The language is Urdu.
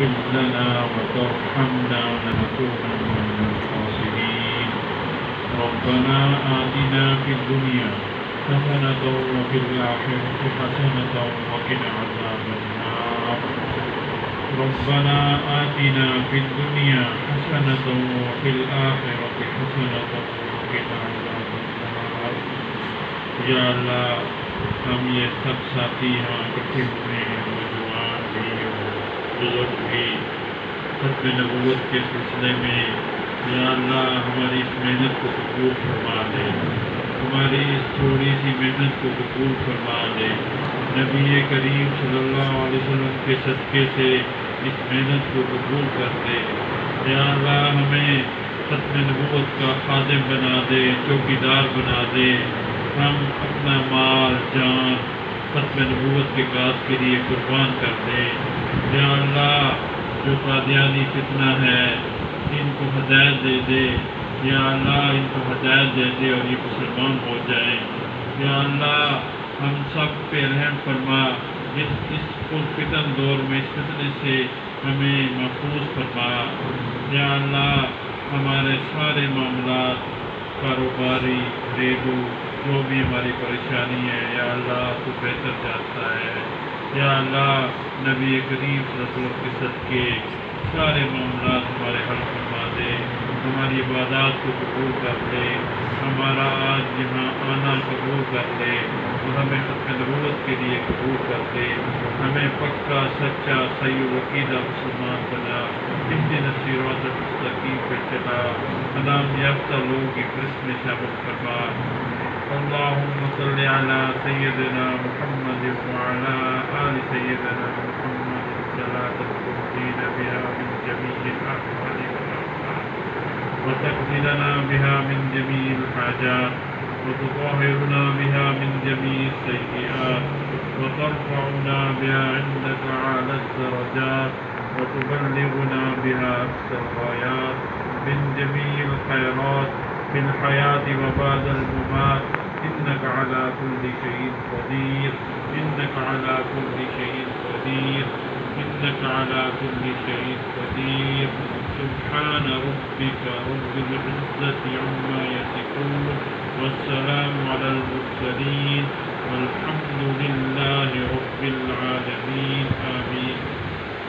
تغفر لنا وترحمنا لنكونن من الخاسرين. ربنا آتنا في الدنيا حسنة وفي الآخرة حسنة وقنا عذاب النار. ربنا آتنا في الدنيا حسنة وفي الآخرة حسنة وقنا عذاب النار. یا اللہ، ہم یہ سب ساتھی یہاں اکٹھے ہوئے ہیں، نوجوان بھی بزرگ بھی، ختم نبوت کے سلسلے میں، یا اللہ ہماری اس محنت کو قبول فرما دے، ہماری اس تھوڑی سی محنت کو قبول فرما دے. نبی کریم صلی اللہ علیہ وسلم کے صدقے سے اس محنت کو قبول کر دے. یا اللہ ہمیں ختم نبوت کا خادم بنا دے، چوکیدار بنا دے. ہم اپنا مال جان ختم نبوت کے کاج کے لیے قربان کر دیں. یا اللہ جو قادیانی فتنہ ہے ان کو ہدایت دے دے. یا اللہ ان کو ہدایت دے دے اور یہ مسلمان ہو جائیں. یا اللہ ہم سب پہ رحم فرما. اس پرفتن دور میں اس فتنے سے ہمیں محفوظ فرما. یا اللہ ہمارے سارے معاملات کاروباری گھریلو جو بھی ہماری پریشانی ہے، یا اللہ تو بہتر جانتا ہے. یا اللہ نبی کریم صلی اللہ علیہ وسلم کے صدقے سارے معاملات ہمارے حل فرما دے. ہماری عبادات کو قبول کر لے، ہمارا آج یہاں آنا قبول کر لے اور ہمیں ختم نبوت کے لیے قبول کر دے. ہمیں پکا سچا صحیح وقیدہ مسلمان بنا، اہدنا الصراط المستقیم پہ چلا، انعام یافتہ لوگوں کی فہرست میں شامل فرما. اللهم صل على سيدنا محمد وعلى آل سيدنا محمد صلاة تنجينا بها من جميع الأحوال والآفات وتقضي لنا بها من جميع الحاجات وتطهرنا بها من جميع السيئات وترفعنا بها عندك أعلى الدرجات وتبلغنا بها أقصى الغايات من جميع الخيرات في الحياة وبعد الممات. إنك على كل شيء قدير. إنك على كل شيء قدير. إنك على كل شيء قدير. سبحان ربك رب العزة عما يصفون والسلام على المرسلين والحمد لله رب العالمين. آمين.